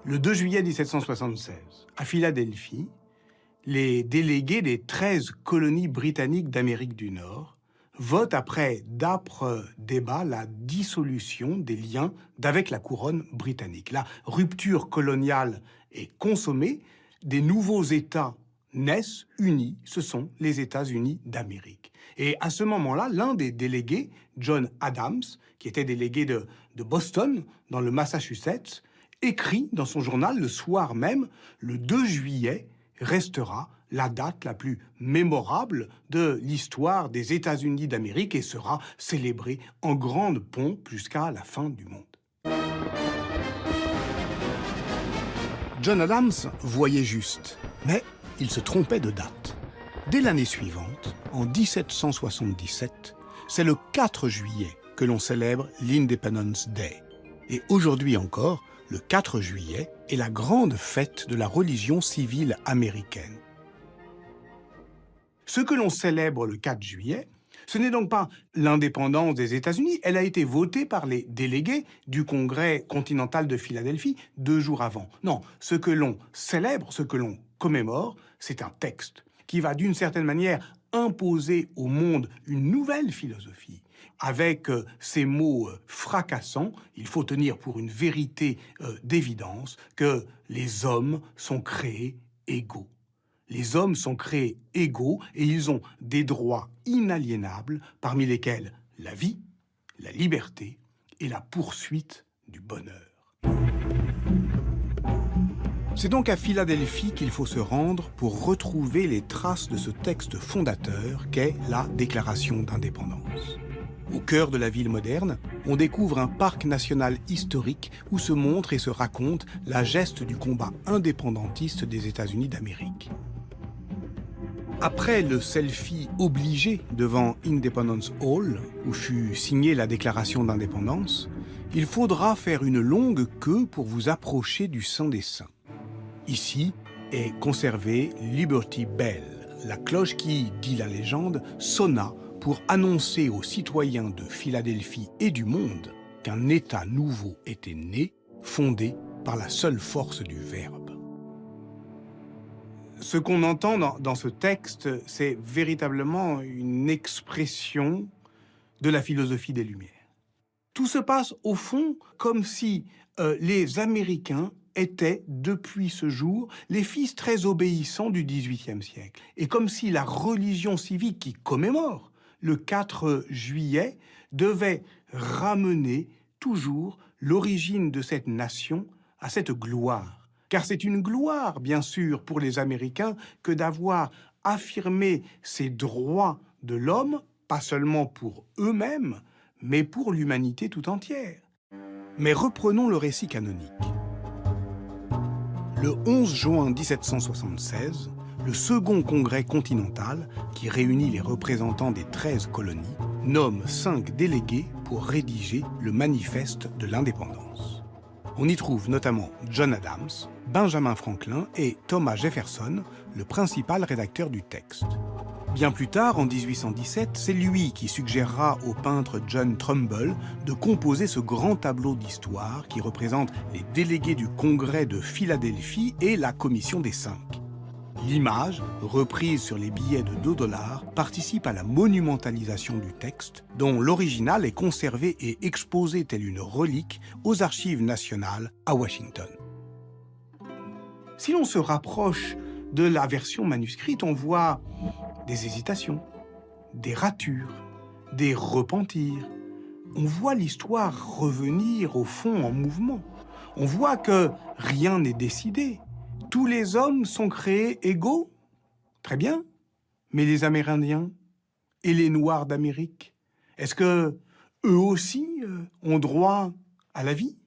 Le 2 juillet 1776, à Philadelphie, les délégués des 13 colonies britanniques d'Amérique du Nord votent après d'âpres débats la dissolution des liens d'avec la couronne britannique. La rupture coloniale est consommée, des nouveaux États naissent unis, ce sont les États-Unis d'Amérique. Et à ce moment-là, l'un des délégués, John Adams, qui était délégué de Boston, dans le Massachusetts, écrit dans son journal le soir même, le 2 juillet restera la date la plus mémorable de l'histoire des États-Unis d'Amérique et sera célébrée en grande pompe jusqu'à la fin du monde. John Adams voyait juste, mais il se trompait de date. Dès l'année suivante, en 1777, c'est le 4 juillet que l'on célèbre l'Independence Day. Et aujourd'hui encore, le 4 juillet est la grande fête de la religion civile américaine. Ce que l'on célèbre le 4 juillet, ce n'est donc pas l'indépendance des États-Unis, elle a été votée par les délégués du Congrès continental de Philadelphie 2 jours avant. Non, ce que l'on célèbre, ce que l'on commémore, c'est un texte qui va d'une certaine manière imposer au monde une nouvelle philosophie. Avec ces mots fracassants, il faut tenir pour une vérité d'évidence que les hommes sont créés égaux. Les hommes sont créés égaux et ils ont des droits inaliénables, parmi lesquels la vie, la liberté et la poursuite du bonheur. C'est donc à Philadelphie qu'il faut se rendre pour retrouver les traces de ce texte fondateur qu'est la Déclaration d'indépendance. Au cœur de la ville moderne, on découvre un parc national historique où se montre et se raconte la geste du combat indépendantiste des États-Unis d'Amérique. Après le selfie obligé devant Independence Hall, où fut signée la déclaration d'indépendance, il faudra faire une longue queue pour vous approcher du Saint des Saints. Ici est conservée Liberty Bell, la cloche qui, dit la légende, sonna pour annoncer aux citoyens de Philadelphie et du monde qu'un État nouveau était né, fondé par la seule force du verbe. Ce qu'on entend dans ce texte, c'est véritablement une expression de la philosophie des Lumières. Tout se passe au fond comme si les Américains étaient, depuis ce jour, les fils très obéissants du XVIIIe siècle. Et comme si la religion civique qui commémore le 4 juillet devait ramener toujours l'origine de cette nation à cette gloire. Car c'est une gloire, bien sûr, pour les Américains que d'avoir affirmé ces droits de l'homme, pas seulement pour eux-mêmes, mais pour l'humanité tout entière. Mais reprenons le récit canonique. Le 11 juin 1776, le second congrès continental, qui réunit les représentants des 13 colonies, nomme 5 délégués pour rédiger le manifeste de l'indépendance. On y trouve notamment John Adams, Benjamin Franklin et Thomas Jefferson, le principal rédacteur du texte. Bien plus tard, en 1817, c'est lui qui suggérera au peintre John Trumbull de composer ce grand tableau d'histoire qui représente les délégués du Congrès de Philadelphie et la Commission des 5. L'image, reprise sur les billets de $2, participe à la monumentalisation du texte, dont l'original est conservé et exposé telle une relique aux Archives nationales à Washington. Si l'on se rapproche de la version manuscrite, on voit des hésitations, des ratures, des repentirs. On voit l'histoire revenir au fond en mouvement. On voit que rien n'est décidé. Tous les hommes sont créés égaux. Très bien. Mais les Amérindiens et les Noirs d'Amérique, est-ce que eux aussi ont droit à la vie,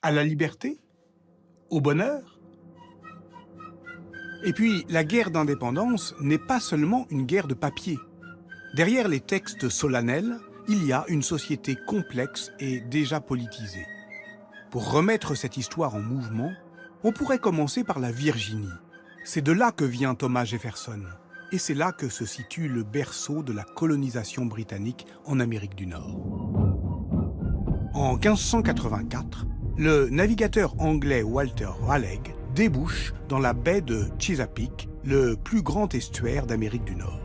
à la liberté, au bonheur ? Et puis, la guerre d'indépendance n'est pas seulement une guerre de papier. Derrière les textes solennels, il y a une société complexe et déjà politisée. Pour remettre cette histoire en mouvement, on pourrait commencer par la Virginie. C'est de là que vient Thomas Jefferson. Et c'est là que se situe le berceau de la colonisation britannique en Amérique du Nord. En 1584, le navigateur anglais Walter Raleigh débouche dans la baie de Chesapeake, le plus grand estuaire d'Amérique du Nord.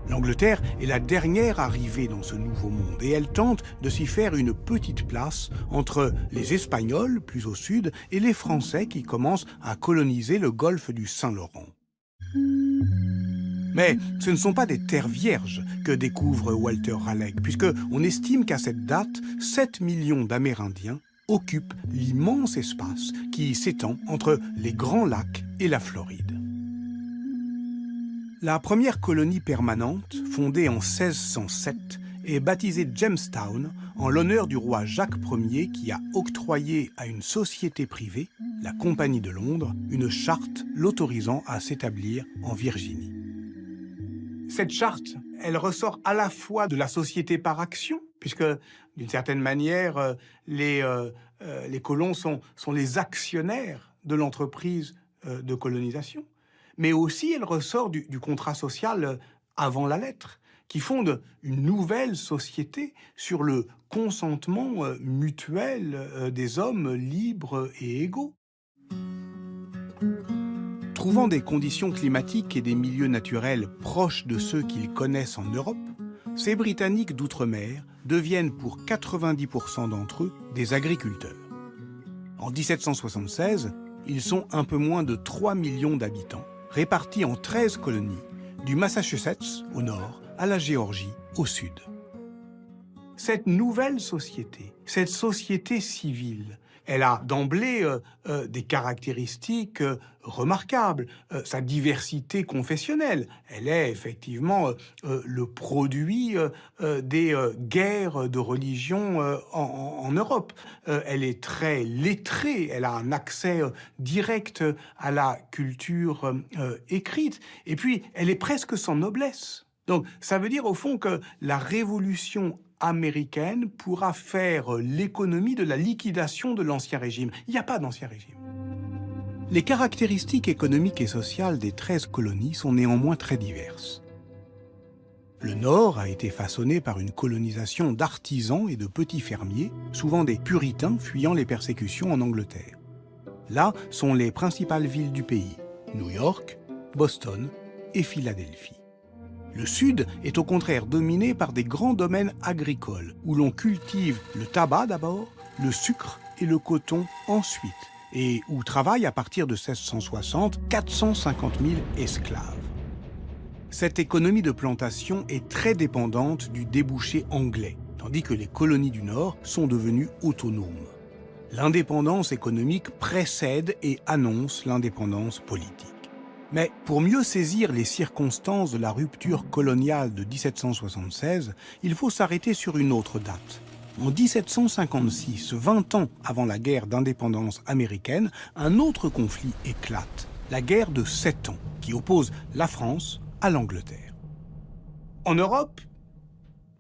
L'Angleterre est la dernière arrivée dans ce nouveau monde et elle tente de s'y faire une petite place entre les Espagnols, plus au sud, et les Français qui commencent à coloniser le golfe du Saint-Laurent. Mais ce ne sont pas des terres vierges que découvre Walter Raleigh, puisqu'on estime qu'à cette date, 7 millions d'Amérindiens occupent l'immense espace qui s'étend entre les Grands Lacs et la Floride. La première colonie permanente, fondée en 1607, est baptisée Jamestown en l'honneur du roi Jacques Ier qui a octroyé à une société privée, la Compagnie de Londres, une charte l'autorisant à s'établir en Virginie. Cette charte, elle ressort à la fois de la société par action, puisque d'une certaine manière, les colons sont les actionnaires de l'entreprise de colonisation, mais aussi elle ressort du contrat social avant la lettre, qui fonde une nouvelle société sur le consentement mutuel des hommes libres et égaux. Trouvant des conditions climatiques et des milieux naturels proches de ceux qu'ils connaissent en Europe, ces Britanniques d'outre-mer deviennent pour 90% d'entre eux des agriculteurs. En 1776, ils sont un peu moins de 3 millions d'habitants, répartis en 13 colonies, du Massachusetts au nord à la Géorgie au sud. Cette nouvelle société, cette société civile, elle a d'emblée des caractéristiques remarquables. Sa diversité confessionnelle, elle est effectivement le produit des guerres de religion en Europe. Elle est très lettrée, elle a un accès direct à la culture écrite, et puis elle est presque sans noblesse. Donc ça veut dire au fond que la révolution américaine pourra faire l'économie de la liquidation de l'Ancien Régime. Il n'y a pas d'Ancien Régime. Les caractéristiques économiques et sociales des 13 colonies sont néanmoins très diverses. Le Nord a été façonné par une colonisation d'artisans et de petits fermiers, souvent des puritains fuyant les persécutions en Angleterre. Là sont les principales villes du pays, New York, Boston et Philadelphie. Le Sud est au contraire dominé par des grands domaines agricoles, où l'on cultive le tabac d'abord, le sucre et le coton ensuite, et où travaillent à partir de 1660 450 000 esclaves. Cette économie de plantation est très dépendante du débouché anglais, tandis que les colonies du Nord sont devenues autonomes. L'indépendance économique précède et annonce l'indépendance politique. Mais pour mieux saisir les circonstances de la rupture coloniale de 1776, il faut s'arrêter sur une autre date. En 1756, 20 ans avant la guerre d'indépendance américaine, un autre conflit éclate, la guerre de 7 ans, qui oppose la France à l'Angleterre. En Europe,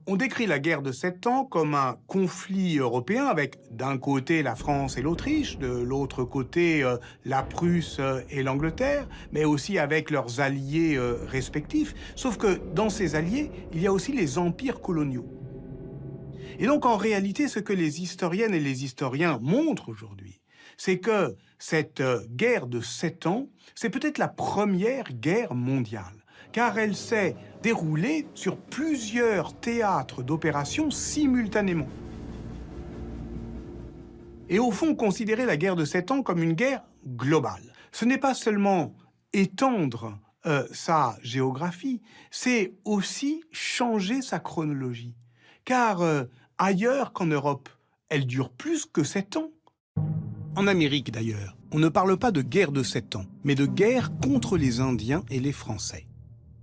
on décrit la guerre de 7 ans comme un conflit européen avec d'un côté la France et l'Autriche, de l'autre côté la Prusse et l'Angleterre, mais aussi avec leurs alliés respectifs. Sauf que dans ces alliés, il y a aussi les empires coloniaux. Et donc en réalité, ce que les historiennes et les historiens montrent aujourd'hui, c'est que cette guerre de 7 ans, c'est peut-être la première guerre mondiale, car elle s'est déroulée sur plusieurs théâtres d'opérations simultanément. Et au fond, considérer la guerre de 7 ans comme une guerre globale, ce n'est pas seulement étendre sa géographie, c'est aussi changer sa chronologie. Car ailleurs qu'en Europe, elle dure plus que 7 ans. En Amérique d'ailleurs, on ne parle pas de guerre de 7 ans, mais de guerre contre les Indiens et les Français.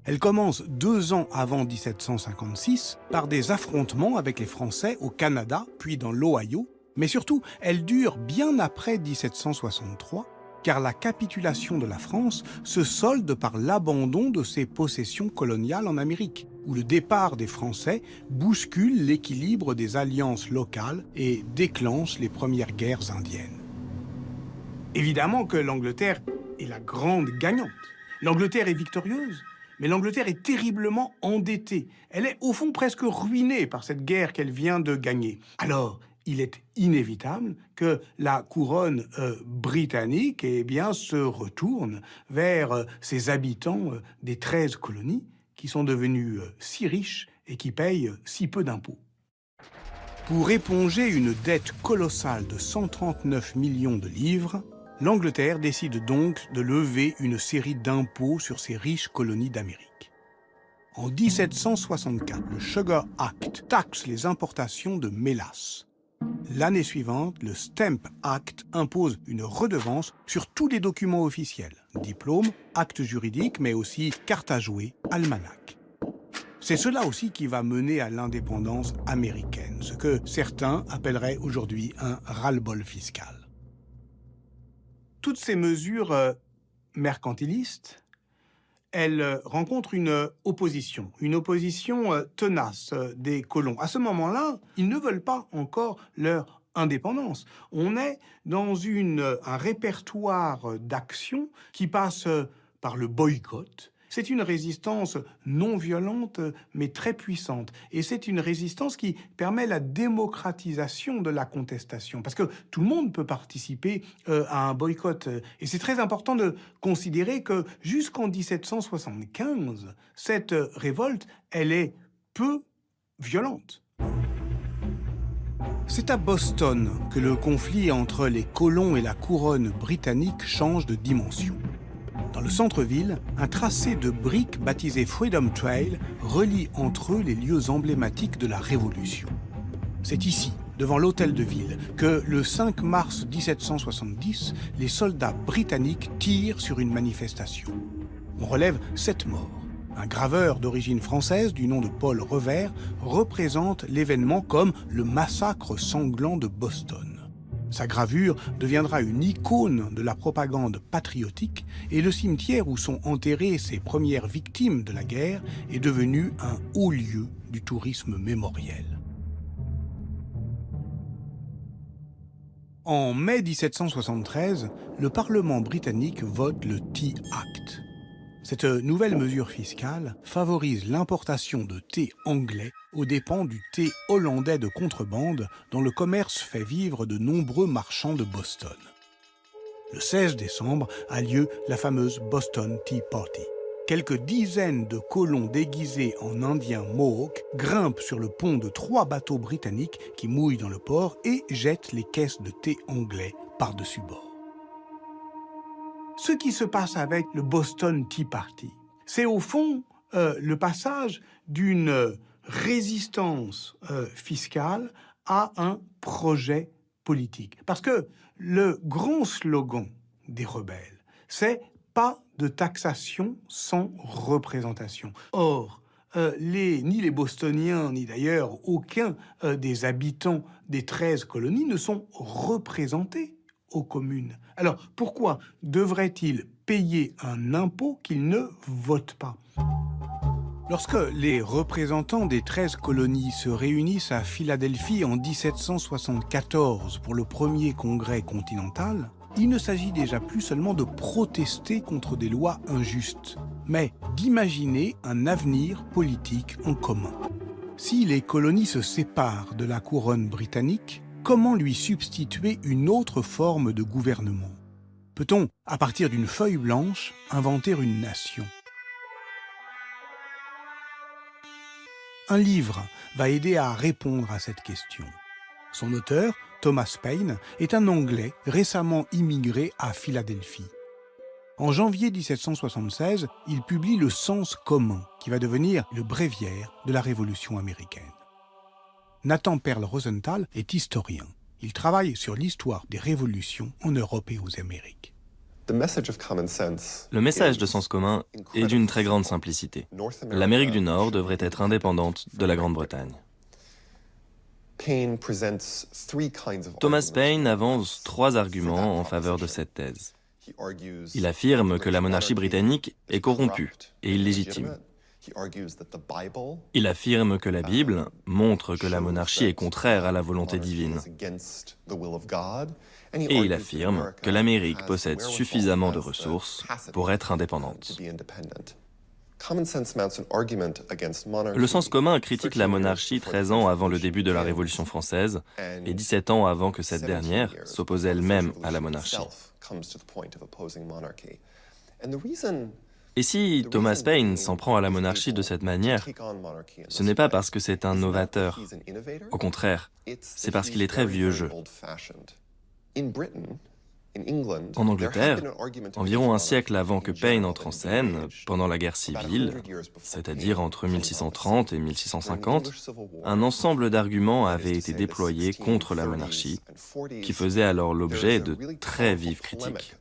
Elle commence 2 ans avant 1756 par des affrontements avec les Français au Canada, puis dans l'Ohio, mais surtout, elle dure bien après 1763, car la capitulation de la France se solde par l'abandon de ses possessions coloniales en Amérique, où le départ des Français bouscule l'équilibre des alliances locales et déclenche les premières guerres indiennes. Évidemment que l'Angleterre est la grande gagnante. L'Angleterre est victorieuse. Mais l'Angleterre est terriblement endettée. Elle est au fond presque ruinée par cette guerre qu'elle vient de gagner. Alors, il est inévitable que la couronne britannique se retourne vers ses habitants des 13 colonies qui sont devenus si riches et qui payent si peu d'impôts. Pour éponger une dette colossale de 139 millions de livres, l'Angleterre décide donc de lever une série d'impôts sur ces riches colonies d'Amérique. En 1764, le Sugar Act taxe les importations de mélasse. L'année suivante, le Stamp Act impose une redevance sur tous les documents officiels, diplômes, actes juridiques, mais aussi cartes à jouer, almanachs. C'est cela aussi qui va mener à l'indépendance américaine, ce que certains appelleraient aujourd'hui un ras-le-bol fiscal. Toutes ces mesures mercantilistes, elles rencontrent une opposition tenace des colons. À ce moment-là, ils ne veulent pas encore leur indépendance. On est dans un répertoire d'actions qui passe par le boycott. C'est une résistance non violente, mais très puissante. Et c'est une résistance qui permet la démocratisation de la contestation. Parce que tout le monde peut participer à un boycott. Et c'est très important de considérer que jusqu'en 1775, cette révolte, elle est peu violente. C'est à Boston que le conflit entre les colons et la couronne britannique change de dimension. Dans le centre-ville, un tracé de briques baptisé Freedom Trail relie entre eux les lieux emblématiques de la Révolution. C'est ici, devant l'hôtel de ville, que le 5 mars 1770, les soldats britanniques tirent sur une manifestation. On relève 7 morts. Un graveur d'origine française du nom de Paul Revers représente l'événement comme le massacre sanglant de Boston. Sa gravure deviendra une icône de la propagande patriotique et le cimetière où sont enterrées ces premières victimes de la guerre est devenu un haut lieu du tourisme mémoriel. En mai 1773, le Parlement britannique vote le Tea Act. Cette nouvelle mesure fiscale favorise l'importation de thé anglais aux dépens du thé hollandais de contrebande dont le commerce fait vivre de nombreux marchands de Boston. Le 16 décembre a lieu la fameuse Boston Tea Party. Quelques dizaines de colons déguisés en indiens Mohawks grimpent sur le pont de 3 bateaux britanniques qui mouillent dans le port et jettent les caisses de thé anglais par-dessus bord. Ce qui se passe avec le Boston Tea Party, c'est au fond le passage d'une résistance fiscale à un projet politique. Parce que le grand slogan des rebelles, c'est « pas de taxation sans représentation ». Or, ni les Bostoniens, ni d'ailleurs aucun des habitants des 13 colonies ne sont représentés aux communes. Alors, pourquoi devraient-ils payer un impôt qu'ils ne votent pas ? Lorsque les représentants des 13 colonies se réunissent à Philadelphie en 1774 pour le premier congrès continental, il ne s'agit déjà plus seulement de protester contre des lois injustes, mais d'imaginer un avenir politique en commun. Si les colonies se séparent de la couronne britannique, comment lui substituer une autre forme de gouvernement? Peut-on, à partir d'une feuille blanche, inventer une nation? Un livre va aider à répondre à cette question. Son auteur, Thomas Paine, est un Anglais récemment immigré à Philadelphie. En janvier 1776, il publie Le Sens commun, qui va devenir le bréviaire de la Révolution américaine. Nathan Pearl Rosenthal est historien. Il travaille sur l'histoire des révolutions en Europe et aux Amériques. Le message de sens commun est d'une très grande simplicité. L'Amérique du Nord devrait être indépendante de la Grande-Bretagne. Thomas Paine avance 3 arguments en faveur de cette thèse. Il affirme que la monarchie britannique est corrompue et illégitime. Il affirme que la Bible montre que la monarchie est contraire à la volonté divine. Et il affirme que l'Amérique possède suffisamment de ressources pour être indépendante. Le sens commun critique la monarchie 13 ans avant le début de la Révolution française et 17 ans avant que cette dernière s'oppose elle-même à la monarchie. Et si Thomas Paine s'en prend à la monarchie de cette manière, ce n'est pas parce que c'est un novateur. Au contraire, c'est parce qu'il est très vieux jeu. En Angleterre, environ un siècle avant que Paine entre en scène, pendant la guerre civile, c'est-à-dire entre 1630 et 1650, un ensemble d'arguments avait été déployé contre la monarchie, qui faisait alors l'objet de très vives critiques.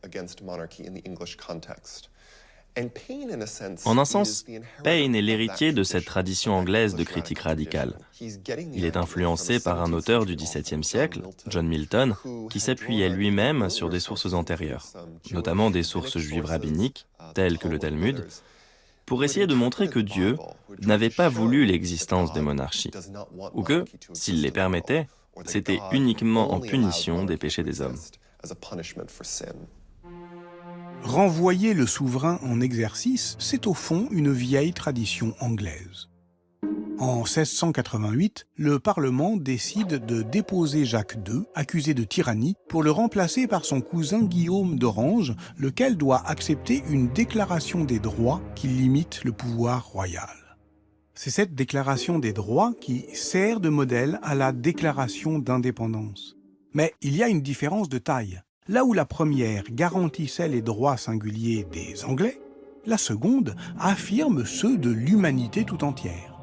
En un sens, Paine est l'héritier de cette tradition anglaise de critique radicale. Il est influencé par un auteur du XVIIe siècle, John Milton, qui s'appuyait lui-même sur des sources antérieures, notamment des sources juives rabbiniques, telles que le Talmud, pour essayer de montrer que Dieu n'avait pas voulu l'existence des monarchies, ou que, s'il les permettait, c'était uniquement en punition des péchés des hommes. Renvoyer le souverain en exercice, c'est au fond une vieille tradition anglaise. En 1688, le Parlement décide de déposer Jacques II, accusé de tyrannie, pour le remplacer par son cousin Guillaume d'Orange, lequel doit accepter une déclaration des droits qui limite le pouvoir royal. C'est cette déclaration des droits qui sert de modèle à la déclaration d'indépendance. Mais il y a une différence de taille. Là où la première garantissait les droits singuliers des Anglais, la seconde affirme ceux de l'humanité tout entière.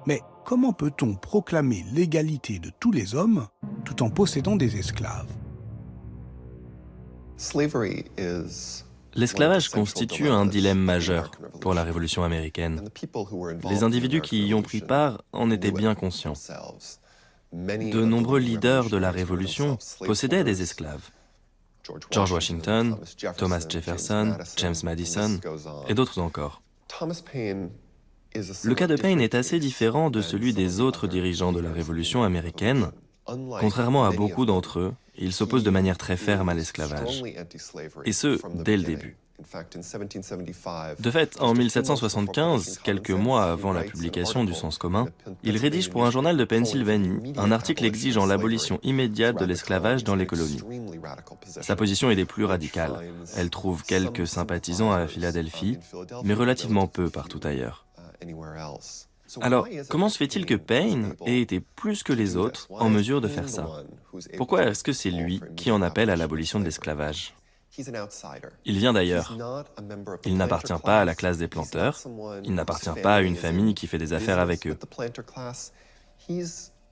Mais comment peut-on proclamer l'égalité de tous les hommes tout en possédant des esclaves? L'esclavage constitue un dilemme majeur pour la Révolution américaine. Les individus qui y ont pris part en étaient bien conscients. De nombreux leaders de la Révolution possédaient des esclaves. George Washington, Thomas Jefferson, James Madison et d'autres encore. Le cas de Paine est assez différent de celui des autres dirigeants de la Révolution américaine. Contrairement à beaucoup d'entre eux, il s'oppose de manière très ferme à l'esclavage, et ce, dès le début. De fait, en 1775, quelques mois avant la publication du Sens commun, il rédige pour un journal de Pennsylvanie un article exigeant l'abolition immédiate de l'esclavage dans les colonies. Sa position est des plus radicales. Elle trouve quelques sympathisants à Philadelphie, mais relativement peu partout ailleurs. Alors, comment se fait-il que Paine ait été plus que les autres en mesure de faire ça? Pourquoi est-ce que c'est lui qui en appelle à l'abolition de l'esclavage? Il vient d'ailleurs. Il n'appartient pas à la classe des planteurs, il n'appartient pas à une famille qui fait des affaires avec eux.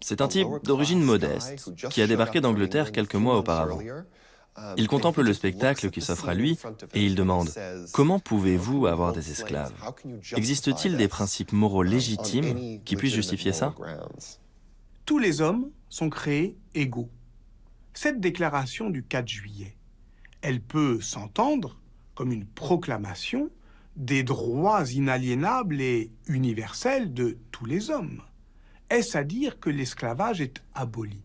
C'est un type d'origine modeste qui a débarqué d'Angleterre quelques mois auparavant. Il contemple le spectacle qui s'offre à lui et il demande « Comment pouvez-vous avoir des esclaves? Existe-t-il des principes moraux légitimes qui puissent justifier ça ?» Tous les hommes sont créés égaux. Cette déclaration du 4 juillet, elle peut s'entendre comme une proclamation des droits inaliénables et universels de tous les hommes. Est-ce à dire que l'esclavage est aboli?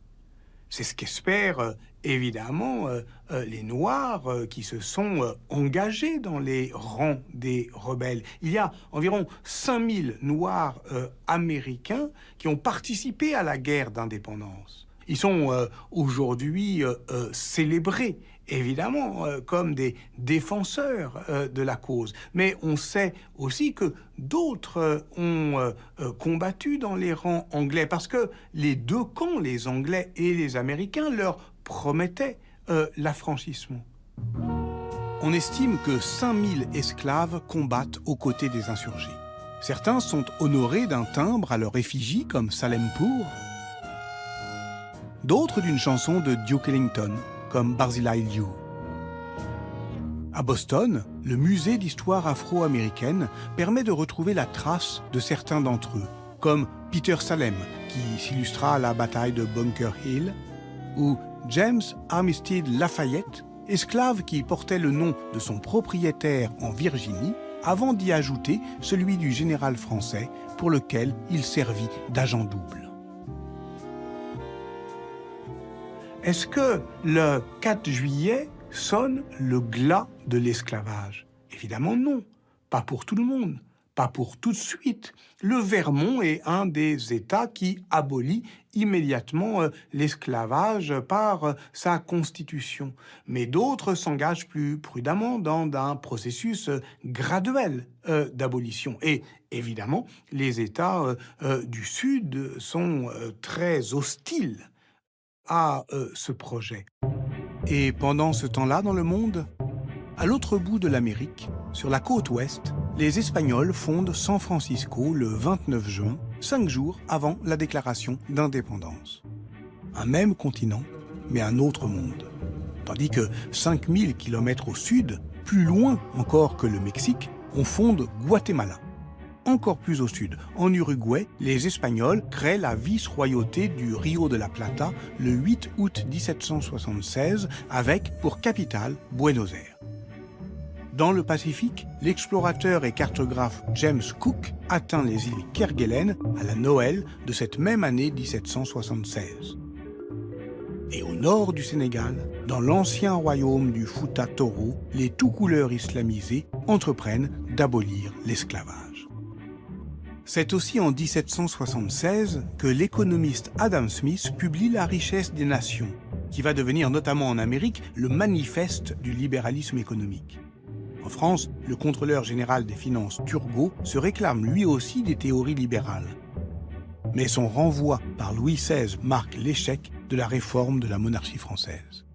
C'est ce qu'espèrent évidemment les Noirs qui se sont engagés dans les rangs des rebelles. Il y a environ 5000 Noirs américains qui ont participé à la guerre d'indépendance. Ils sont aujourd'hui célébrés, évidemment, comme des défenseurs de la cause. Mais on sait aussi que d'autres ont combattu dans les rangs anglais, parce que les deux camps, les Anglais et les Américains, leur promettaient l'affranchissement. On estime que 5000 esclaves combattent aux côtés des insurgés. Certains sont honorés d'un timbre à leur effigie, comme Salem-Pour, d'autres d'une chanson de Duke Ellington, comme Barzillai Liu. À Boston, le musée d'histoire afro-américaine permet de retrouver la trace de certains d'entre eux, comme Peter Salem, qui s'illustra à la bataille de Bunker Hill, ou James Armistead Lafayette, esclave qui portait le nom de son propriétaire en Virginie, avant d'y ajouter celui du général français pour lequel il servit d'agent double. Est-ce que le 4 juillet sonne le glas de l'esclavage? Évidemment non, pas pour tout le monde, pas pour tout de suite. Le Vermont est un des États qui abolit immédiatement l'esclavage par sa constitution. Mais d'autres s'engagent plus prudemment dans un processus graduel d'abolition. Et évidemment, les États du Sud sont très hostiles à ce projet. Et pendant ce temps-là, dans le monde, à l'autre bout de l'Amérique, sur la côte ouest, les Espagnols fondent San Francisco le 29 juin, 5 jours avant la déclaration d'indépendance. Un même continent, mais un autre monde. Tandis que 5000 km au sud, plus loin encore que le Mexique, on fonde Guatemala. Encore plus au sud, en Uruguay, les Espagnols créent la vice-royauté du Rio de la Plata le 8 août 1776 avec pour capitale Buenos Aires. Dans le Pacifique, l'explorateur et cartographe James Cook atteint les îles Kerguelen à la Noël de cette même année 1776. Et au nord du Sénégal, dans l'ancien royaume du Fouta Toro, les tout-couleurs islamisés entreprennent d'abolir l'esclavage. C'est aussi en 1776 que l'économiste Adam Smith publie La richesse des nations, qui va devenir notamment en Amérique le manifeste du libéralisme économique. En France, le contrôleur général des finances Turgot se réclame lui aussi des théories libérales. Mais son renvoi par Louis XVI marque l'échec de la réforme de la monarchie française.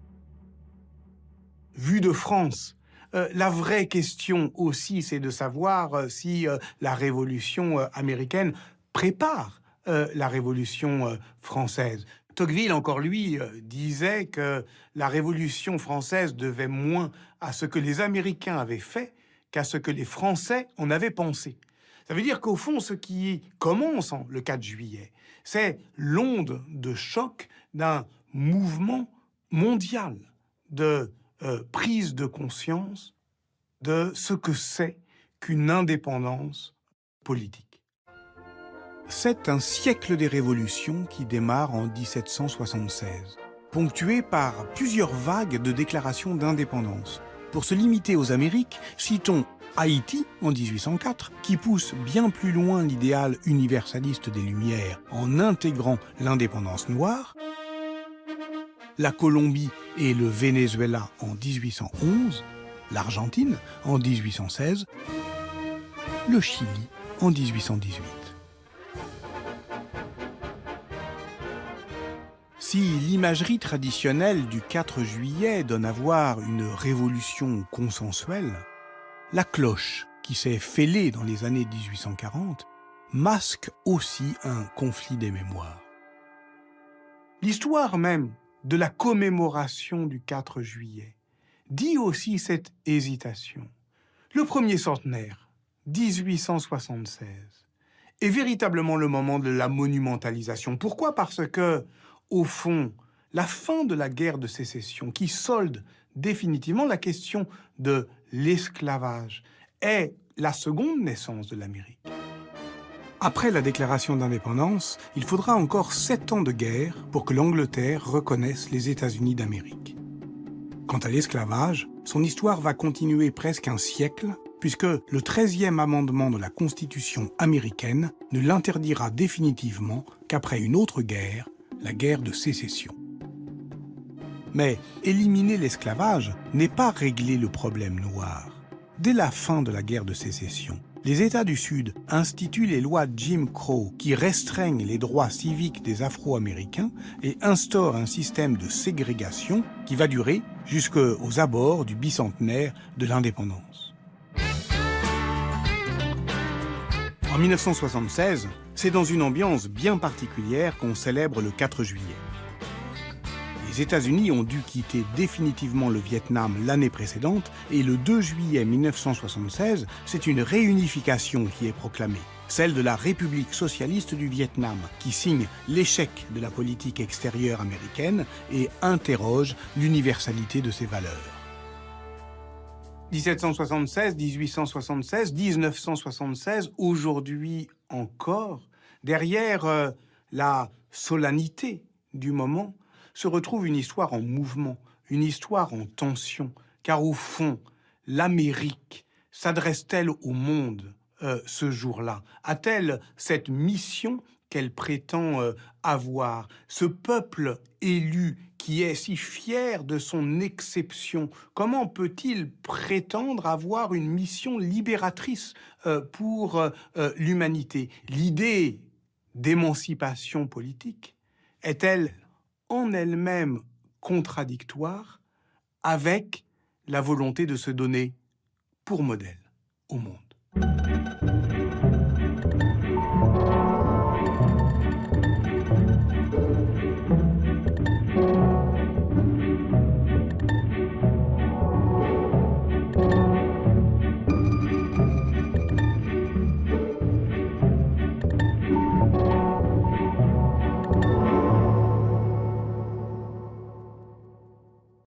Vu de France, la vraie question aussi, c'est de savoir si la Révolution américaine prépare la Révolution française. Tocqueville, encore lui, disait que la Révolution française devait moins à ce que les Américains avaient fait qu'à ce que les Français en avaient pensé. Ça veut dire qu'au fond, ce qui commence le 4 juillet, c'est l'onde de choc d'un mouvement mondial de prise de conscience de ce que c'est qu'une indépendance politique. C'est un siècle des révolutions qui démarre en 1776, ponctué par plusieurs vagues de déclarations d'indépendance. Pour se limiter aux Amériques, citons Haïti en 1804, qui pousse bien plus loin l'idéal universaliste des Lumières en intégrant l'indépendance noire, la Colombie et le Venezuela en 1811, l'Argentine en 1816, le Chili en 1818. Si l'imagerie traditionnelle du 4 juillet donne à voir une révolution consensuelle, la cloche, qui s'est fêlée dans les années 1840, masque aussi un conflit des mémoires. L'histoire même de la commémoration du 4 juillet dit aussi cette hésitation. Le premier centenaire, 1876, est véritablement le moment de la monumentalisation. Pourquoi ? Parce que, au fond, la fin de la guerre de sécession, qui solde définitivement la question de l'esclavage, est la seconde naissance de l'Amérique. Après la déclaration d'indépendance, il faudra encore 7 ans de guerre pour que l'Angleterre reconnaisse les États-Unis d'Amérique. Quant à l'esclavage, son histoire va continuer presque un siècle, puisque le 13e amendement de la Constitution américaine ne l'interdira définitivement qu'après une autre guerre, la guerre de sécession. Mais éliminer l'esclavage n'est pas régler le problème noir. Dès la fin de la guerre de sécession, les États du Sud instituent les lois Jim Crow qui restreignent les droits civiques des Afro-Américains et instaurent un système de ségrégation qui va durer jusqu'aux abords du bicentenaire de l'indépendance. En 1976, c'est dans une ambiance bien particulière qu'on célèbre le 4 juillet. Les États-Unis ont dû quitter définitivement le Vietnam l'année précédente et le 2 juillet 1976, c'est une réunification qui est proclamée, celle de la République socialiste du Vietnam, qui signe l'échec de la politique extérieure américaine et interroge l'universalité de ses valeurs. 1776, 1876, 1976, aujourd'hui encore, derrière la solennité du moment, se retrouve une histoire en mouvement, une histoire en tension, car au fond, l'Amérique s'adresse-t-elle au monde ce jour-là? A-t-elle cette mission qu'elle prétend avoir? Ce peuple élu qui est si fier de son exception, comment peut-il prétendre avoir une mission libératrice pour l'humanité? L'idée d'émancipation politique est-elle en elle-même contradictoire avec la volonté de se donner pour modèle au monde?